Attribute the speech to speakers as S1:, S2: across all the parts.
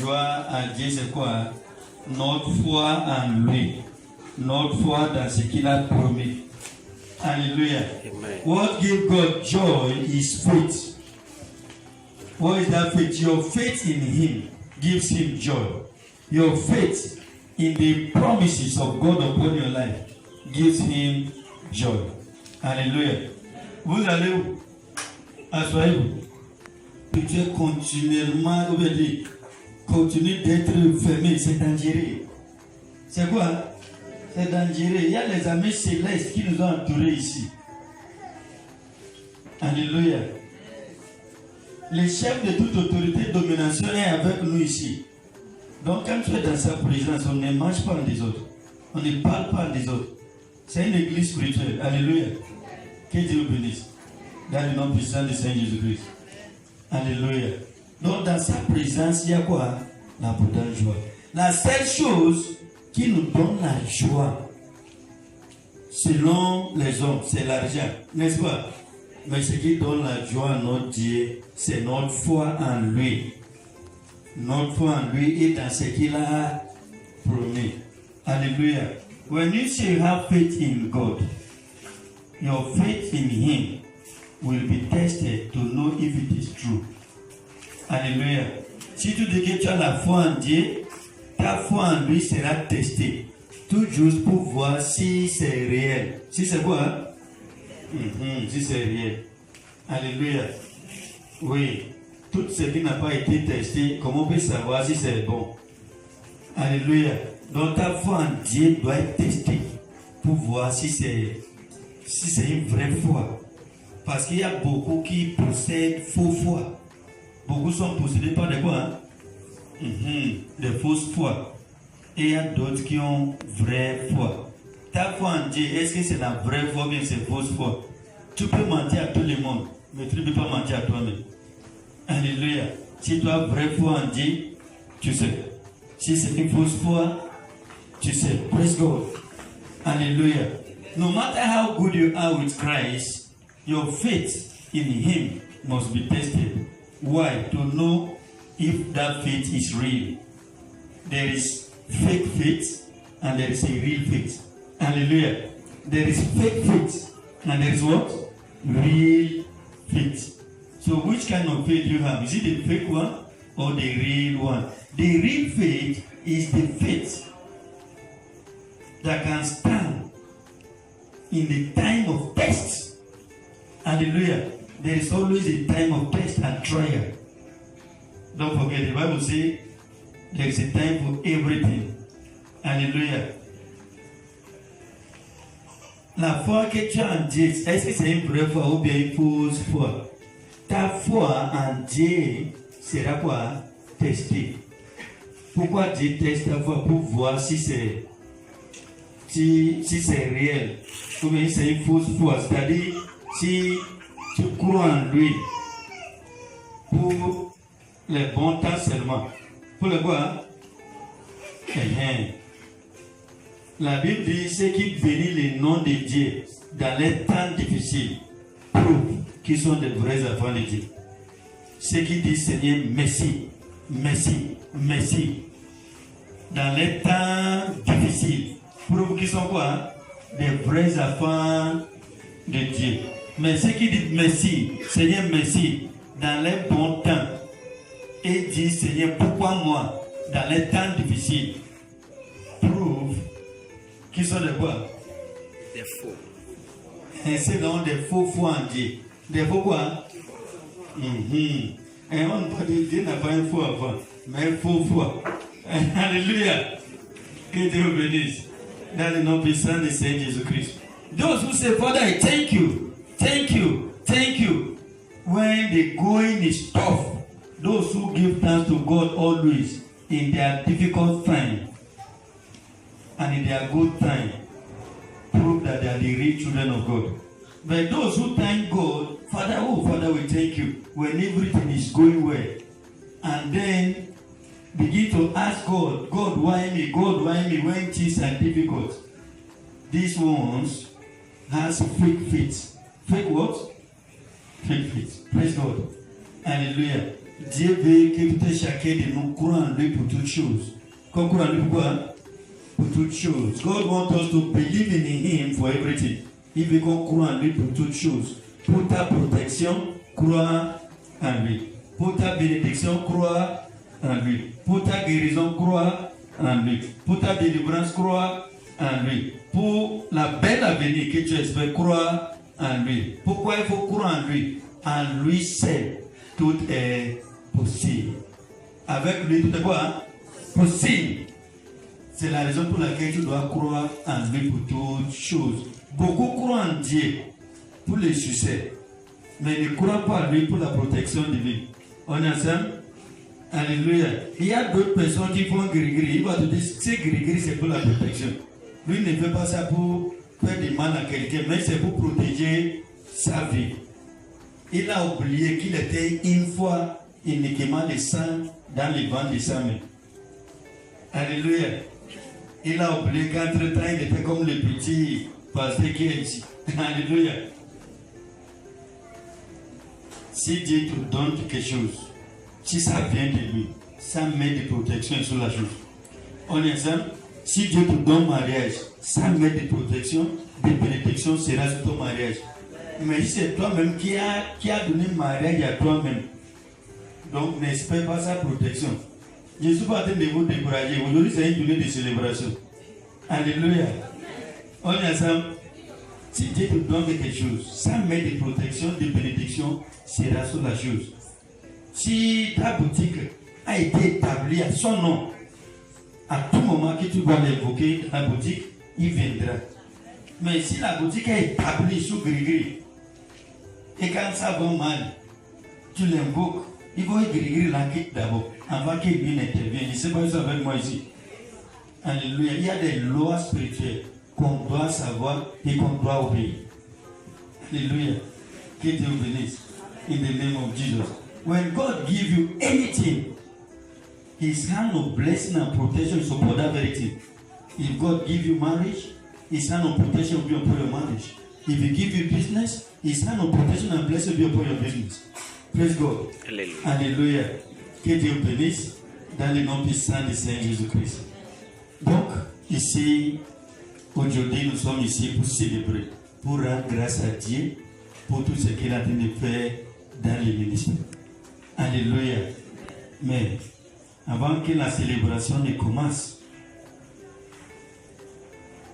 S1: joie à Dieu, c'est quoi? Notre foi en lui. Notre foi dans ce qu'il a promis. Alléluia. What gives God joy is faith. What is that faith? Your faith in him gives him joy. Your faith in the promises of God upon your life gives him joy. Alléluia. Vous allez où? Assoyez-vous. Puis tu es continuellement, on va dire, continue d'être fermé, c'est dangereux. C'est quoi? C'est dangereux. Il y a les amis célestes qui nous ont entourés ici. Alléluia. Le chef de toute autorité de domination est avec nous ici. Donc quand tu es dans sa présence, on ne mange pas des autres. On ne parle pas des autres. C'est une église spirituelle. Alléluia. Que Dieu vous bénisse. Dans le nom puissant du Seigneur Jésus-Christ. Alléluia. Donc dans sa présence, il y a quoi? L'abondante joie. La seule chose qui nous donne la joie, selon les hommes, c'est l'argent. N'est-ce pas? Mais ce qui donne la joie à notre Dieu, c'est notre foi en lui. Notre foi en lui et dans ce qu'il a promis. Alléluia. When you say have faith in God, your faith in him will be tested to know if it is true. Alléluia. Si tu dis que tu as la foi en Dieu, ta foi en lui sera testée. Tout juste pour voir si c'est réel. Si c'est quoi? Si c'est réel. Alléluia. Oui. Tout ce qui n'a pas été testé, comment on peut savoir si c'est bon? Alléluia. Donc ta foi en Dieu doit être testée pour voir si c'est une vraie foi. Parce qu'il y a beaucoup qui possèdent faux foi. Beaucoup sont possédés par des quoi? Des fausses foi. Et il y a d'autres qui ont vraie foi. Ta foi en Dieu, est-ce que c'est la vraie foi ou bien c'est fausse foi? Tu peux mentir à tout le monde, mais tu ne peux pas mentir à toi-même. Alléluia. Si tu as vraie foi en Dieu, tu sais. Si c'est une fausse foi, tu sais. Praise God. Alléluia. No matter how good you are with Christ, your faith in him must be tested. Why? To know if that faith is real. There is fake faith and there is a real faith. Hallelujah. There is fake faith and there is what? Real faith. So which kind of faith you have? Is it the fake one or the real one? The real faith is the faith that can stand in the time of test. Hallelujah. There is always a time of test and trial. Don't forget, the Bible says there is a time for everything. Hallelujah. La foi que tu as en Dieu, est-ce que c'est une vraie foi ou bien une fausse foi? Ta foi en Dieu sera quoi? Testée. Pourquoi Dieu teste ta foi? Pour voir si c'est réel ou bien si c'est une fausse foi. C'est-à-dire, si tu crois en lui pour les bons temps seulement. Pour le quoi? La Bible dit ceux qui bénissent le nom de Dieu dans les temps difficiles prouvent qu'ils sont des vrais enfants de Dieu. Ceux qui disent Seigneur, merci, merci, merci dans les temps difficiles prouvent qu'ils sont quoi? Des vrais enfants de Dieu. Mais ceux qui disent merci, Seigneur, merci, dans les bons temps, et disent Seigneur, pourquoi moi, dans les temps difficiles, prouvent qu'ils sont des quoi?
S2: Des faux.
S1: Et c'est donc des faux foi en Dieu. Des faux quoi? Et on ne peut dire Dieu n'a pas une foi avant, mais une faux foi. Alléluia. Que Dieu vous bénisse. Dans le nom puissant de Seigneur Jésus-Christ. Those who say, Father, I thank you. Thank you, thank you. When the going is tough, those who give thanks to God always in their difficult time and in their good time prove that they are the real children of God. But those who thank God, Father, oh Father, we thank you when everything is going well, and then begin to ask God, God, why me? God, why me? When things are difficult. These ones has fake faith. Fake what? Fake faith. Praise God. Hallelujah. Dieu veut que tout chacun de nous croit en lui pour toutes choses. Qu'on croit en lui pour quoi? Pour toutes choses. God wants us to believe in Him for everything. Il veut qu'on croit en lui pour toutes choses. Pour ta protection, crois en lui. Pour ta bénédiction, crois en lui. Pour ta guérison, crois en lui. Pour ta délivrance, crois en lui. Pour la belle avenir que tu espères, crois en lui. Pourquoi il faut croire en lui? En lui seul, tout est possible. Avec lui, tout est quoi? Hein? Possible. C'est la raison pour laquelle tu dois croire en lui pour toutes choses. Beaucoup croient en Dieu pour le succès, mais ne croient pas en lui pour la protection divine. On est ensemble? Alléluia. Il y a d'autres personnes qui font gris-gris. Il va te dire que c'est gris-gris, c'est pour la protection. Lui ne fait pas ça pour faire du mal à quelqu'un, mais c'est pour protéger sa vie. Il a oublié qu'il était une fois uniquement le sang dans les bancs de sa main. Alléluia. Il a oublié qu'entre-temps, il était comme le petit pasteur qui est ici. Alléluia. Si Dieu te donne quelque chose, si ça vient de lui, ça met des protections sur la chose. On est ensemble. Si Dieu te donne mariage, ça met des protections, des bénédictions sera sur ton mariage. Mais si c'est toi-même qui a donné mariage à toi-même, donc n'espère pas sa protection. Je ne suis pas en train de vous décourager. Aujourd'hui, c'est une journée de célébration. Alléluia. On est ensemble. Si Dieu te donne quelque chose, ça met des protections, des bénédictions sera sur la chose. Si ta boutique a été établie à son nom, à tout moment que tu vas l'évoquer, la boutique, il viendra. Mais si la boutique est établie sous gris-gris, et quand ça va mal, tu l'invoques, il faut que gris-gris la quitte d'abord, avant qu'il vienne intervienne. Il ne sait pas ça avec moi ici. Alléluia. Il y a des lois spirituelles qu'on doit savoir et qu'on doit obéir. Alléluia. Que Dieu vous bénisse. In the name of Jesus. When God gives you anything, His hand of blessing and protection is upon that very thing. If God gives you marriage, His hand of protection will be upon your marriage. If He gives you business, His hand of protection and blessing will be upon your business. Praise God. Alléluia. Alléluia. Que Dieu bénisse dans le nom puissant du Seigneur Jésus-Christ. Donc, ici, aujourd'hui, nous sommes ici pour célébrer, pour rendre grâce à Dieu pour tout ce qu'il a en train de faire dans le ministère. Alléluia. Mais, avant que la célébration ne commence,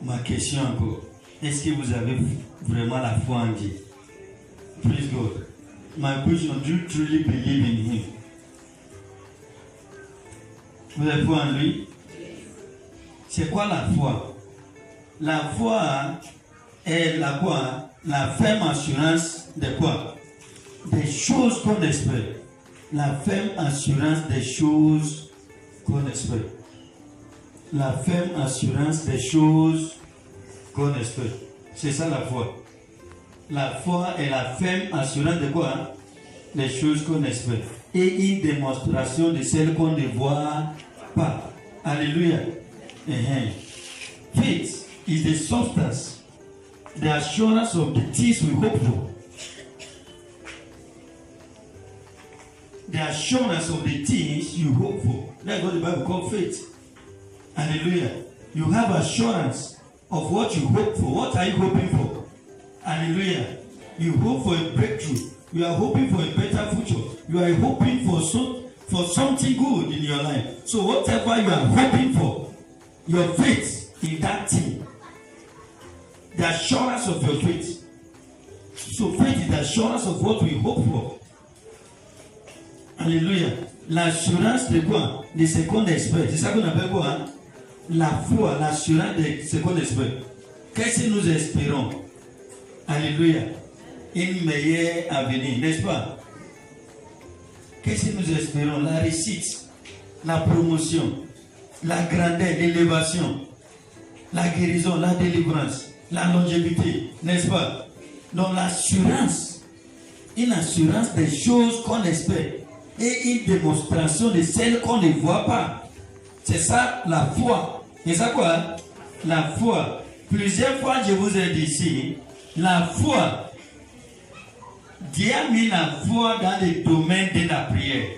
S1: ma question encore, est-ce que vous avez vraiment la foi en Dieu? Praise God. My question, do you truly believe in Him? Vous avez foi en lui? C'est quoi la foi? La foi est la quoi? La ferme assurance de quoi? Des choses qu'on espère. La ferme assurance des choses qu'on espère. La ferme assurance des choses qu'on espère. C'est ça la foi. La foi est la ferme assurance de quoi? Des choses qu'on espère. Et une démonstration de celles qu'on ne voit pas. Alléluia. Faith is the substance, the assurance of the things we hope for. The assurance of the things you hope for. That's what the Bible calls faith. Hallelujah. You have assurance of what you hope for. What are you hoping for? Hallelujah. You hope for a breakthrough. You are hoping for a better future. You are hoping for something good in your life. So whatever you are hoping for, your faith in that thing, the assurance of your faith. So faith is the assurance of what we hope for. Alléluia. L'assurance de quoi? De ce qu'on espère. C'est ça qu'on appelle quoi? Hein? La foi, l'assurance de ce qu'on espère. Qu'est-ce que nous espérons? Alléluia. Une meilleure avenir, n'est-ce pas? Qu'est-ce que nous espérons? La réussite, la promotion, la grandeur, l'élévation, la guérison, la délivrance, la longévité, n'est-ce pas? Donc l'assurance, une assurance des choses qu'on espère et une démonstration de celles qu'on ne voit pas. C'est ça la foi. Et ça quoi? La foi. Plusieurs fois je vous ai dit ici, la foi, Dieu a mis la foi dans le domaine de la prière.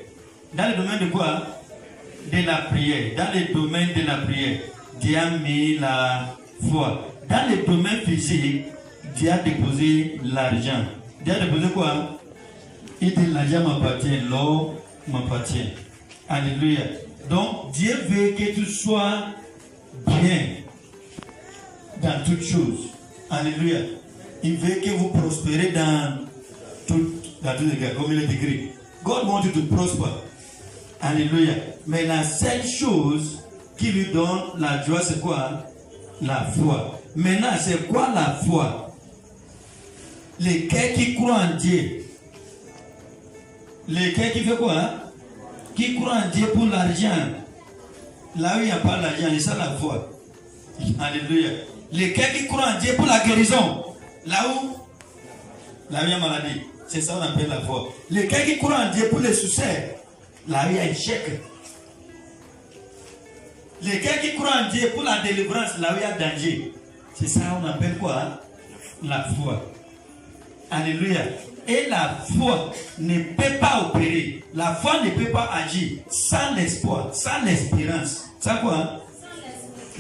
S1: Dans le domaine de quoi? De la prière. Dans le domaine de la prière, Dieu a mis la foi. Dans le domaine physique, Dieu a déposé l'argent. Dieu a déposé quoi? Il dit l'argent m'appartient, l'or m'appartient. Alléluia. Donc Dieu veut que tu sois bien dans toutes choses. Alléluia. Il veut que vous prospérez dans tout les cas, comme il est écrit. God wants you to prosper. Alléluia. Mais la seule chose qui lui donne la joie, c'est quoi? La foi. Maintenant, c'est quoi la foi? Les cœurs qui croient en Dieu. Les cœurs qui fait quoi? Hein? Qui croient en Dieu pour l'argent. Là où il n'y a pas l'argent, c'est ça la foi. Alléluia. Les cœurs qui croient en Dieu pour la guérison. Là où il y a maladie. C'est ça qu'on appelle la foi. Les cœurs qui croient en Dieu pour les succès. Là où il y a échec. Les cœurs qui croient en Dieu pour la délivrance. Là où il y a danger. C'est ça qu'on appelle quoi? Hein? La foi. Alléluia. Et la foi ne peut pas opérer. La foi ne peut pas agir sans l'espoir, sans l'espérance. Ça quoi? Hein?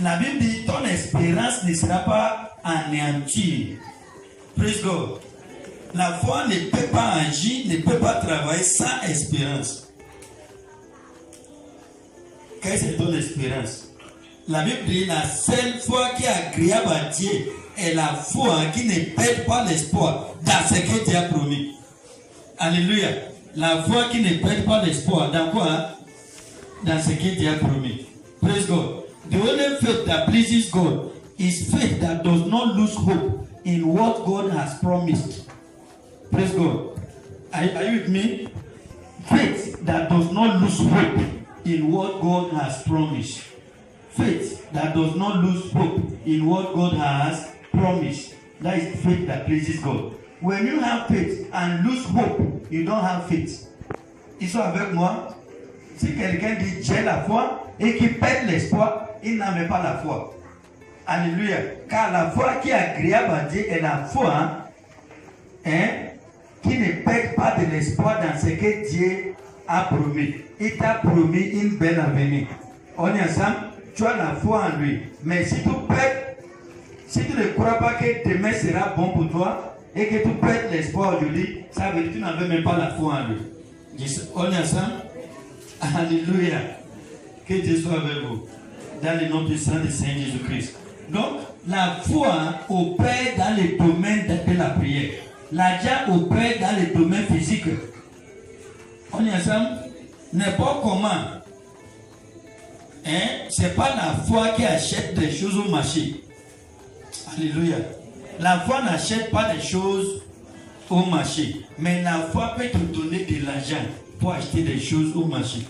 S1: La Bible dit ton espérance ne sera pas anéantie. Praise God. La foi ne peut pas agir, ne peut pas travailler sans espérance. Qu'est-ce que ton espérance? La Bible dit la seule foi qui est agréable à Dieu est la foi qui ne perd pas l'espoir dans ce que Dieu a promis. Alléluia. La foi qui ne perd pas l'espoir dans quoi? Dans ce que Dieu a promis. Praise God. The only faith that pleases God is faith that does not lose hope in what God has promised. Praise God. Are you with me? Faith that does not lose hope in what God has promised. Faith that does not lose hope in what God has promised. That is faith that pleases God. When you have faith and lose hope, you don't have faith. Ils sont avec moi. Si quelqu'un dit j'ai la foi et qui perd l'espoir, il n'a même pas la foi. Alléluia. Car la foi qui est agréable à Dieu est la foi qui ne perd pas de l'espoir dans ce que Dieu a promis. Il t'a promis une belle avenir. On est ensemble. Tu as la foi en lui. Mais si tu perds, si tu ne crois pas que demain sera bon pour toi et que tu perds l'espoir aujourd'hui, ça veut dire que tu n'avais même pas la foi en lui. On est ensemble? Alléluia. Que Dieu soit avec vous. Dans le nom puissant du Seigneur Jésus-Christ. Donc, la foi opère dans le domaine de la prière. L'argent opère dans le domaine physique. On est ensemble? N'importe comment. C'est pas la foi qui achète des choses au marché. Alléluia. La foi n'achète pas des choses au marché. Mais la foi peut te donner de l'argent pour acheter des choses au marché.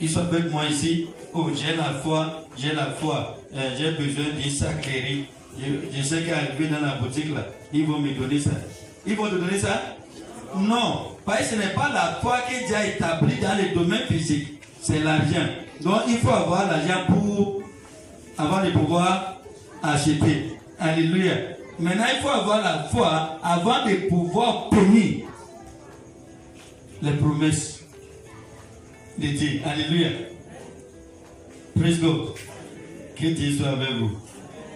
S1: Ils sont avec moi ici. Oh, j'ai la foi. J'ai besoin d'une sac de riz. Je sais qu'arriver dans la boutique là, ils vont me donner ça. Ils vont te donner ça? Non. Parce que ce n'est pas la foi qui est déjà établie dans le domaine physique. C'est l'argent. Donc il faut avoir l'argent pour avant de pouvoir acheter. Alléluia. Maintenant il faut avoir la foi avant de pouvoir obtenir les promesses de Dieu. Alléluia. Praise God. Que Dieu soit avec vous.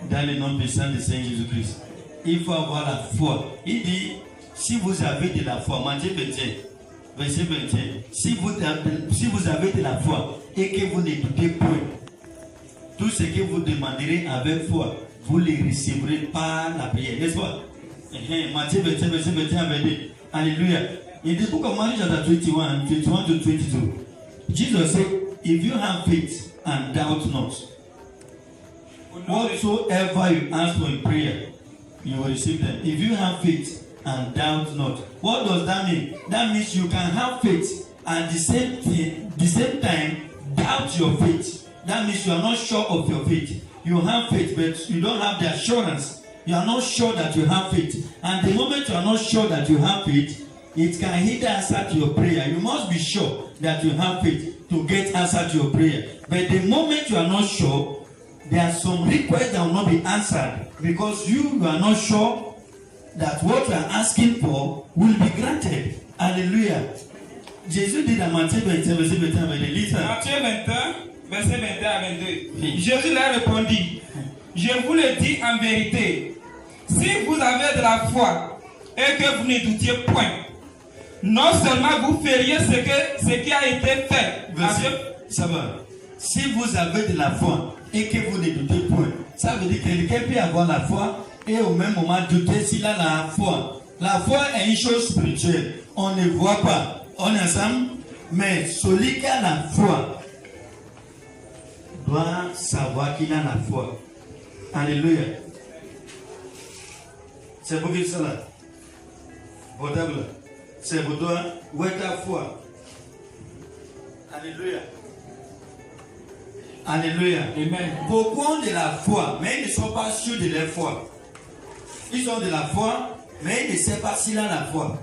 S1: Dans le nom puissant du Seigneur Jésus-Christ. Il faut avoir la foi. Il dit, si vous avez de la foi, Matthieu 21, verset 21, si vous avez de la foi et que vous ne doutez point, tout ce que vous demanderez avec foi, vous les recevrez par la prière. N'est-ce pas? Matthieu 21, verset 21 avait dit, Alléluia. In the book of Matthew chapter 21, 21 to 22, Jesus said, if you have faith and doubt not, whatsoever you ask for in prayer, you will receive them. If you have faith and doubt not. What does that mean? That means you can have faith and the same time doubt your faith. That means you are not sure of your faith. You have faith, but you don't have the assurance. You are not sure that you have faith. And the moment you are not sure that you have faith, it can hinder answer to your prayer. You must be sure that you have faith to get answer to your prayer. But the moment you are not sure, there are some requests that will not be answered because you are not sure that what you are asking for will be granted. Hallelujah. Jésus dit dans Matthieu 21, verset 21 à 22, lis ça.
S2: Matthieu 21, verset 21 à 22.
S1: Oui.
S2: Jésus leur répondit, je vous le dis en vérité, si vous avez de la foi et que vous ne doutiez point, non seulement vous feriez ce qui a été fait.
S1: Ça va. Si vous avez de la foi et que vous ne doutez point, ça veut dire que quelqu'un peut avoir la foi et au même moment douter s'il a la foi. La foi est une chose spirituelle. On ne voit pas. On est ensemble. Mais celui qui a la foi doit savoir qu'il a la foi. Alléluia. C'est pour qui ça là? Potable. C'est pour toi. Où est ta foi? Alléluia. Alléluia.
S2: Amen.
S1: Beaucoup ont de la foi, mais ils ne sont pas sûrs de leur foi. Ils ont de la foi, mais ils ne savent pas s'ils ont la foi.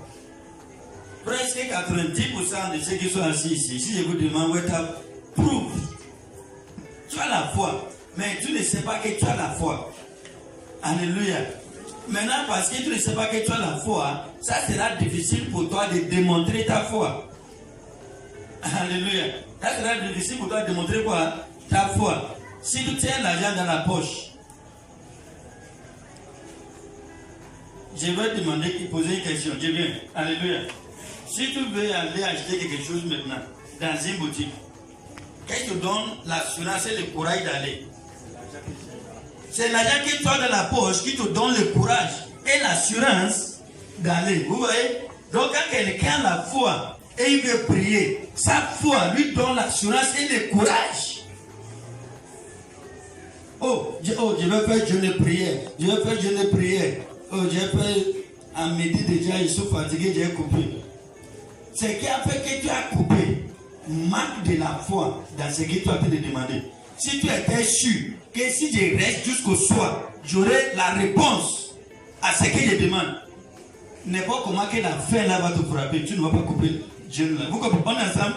S1: Presque 90% de ceux qui sont assis ici, si je vous demande où est ta prouve, tu as la foi, mais tu ne sais pas que tu as la foi. Alléluia. Maintenant, parce que tu ne sais pas que tu as la foi, ça sera difficile pour toi de démontrer ta foi. Alléluia. Ça sera difficile pour toi de démontrer quoi? Ta foi. Si tu tiens l'argent dans la poche, je vais te demander, poser une question. Je viens. Alléluia. Si tu veux aller acheter quelque chose maintenant dans une boutique, qu'est-ce qui te donne l'assurance et le courage d'aller? C'est l'argent que tu as dans la poche qui te donne le courage et l'assurance d'aller. Vous voyez? Donc quand quelqu'un a la foi et il veut prier, sa foi lui donne l'assurance et le courage. Je vais faire jeûne et prière. Je vais faire jeûne et prière. J'ai fait à midi déjà, je suis fatigué, j'ai coupé. Ce qui a fait que tu as coupé manque de la foi dans ce que tu as te demander. Si tu étais sûr que si je reste jusqu'au soir, j'aurai la réponse à ce que je demande. N'importe comment que la faim là va te frapper, tu ne vas pas couper le jeûne là. Vous comprenez? On est ensemble?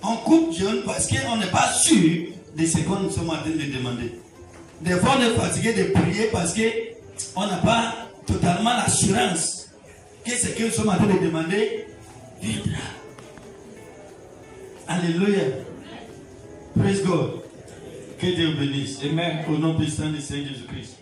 S1: On coupe jeûne parce qu'on n'est pas sûr de ce qu'on est en train de demander. Des fois, on est fatigué de prier parce qu'on n'a pas totalement l'assurance que ce que nous sommes en train de demander viendra. Alléluia. Praise God. Que Dieu bénisse.
S2: Amen.
S1: Au nom puissant du Seigneur Jésus-Christ.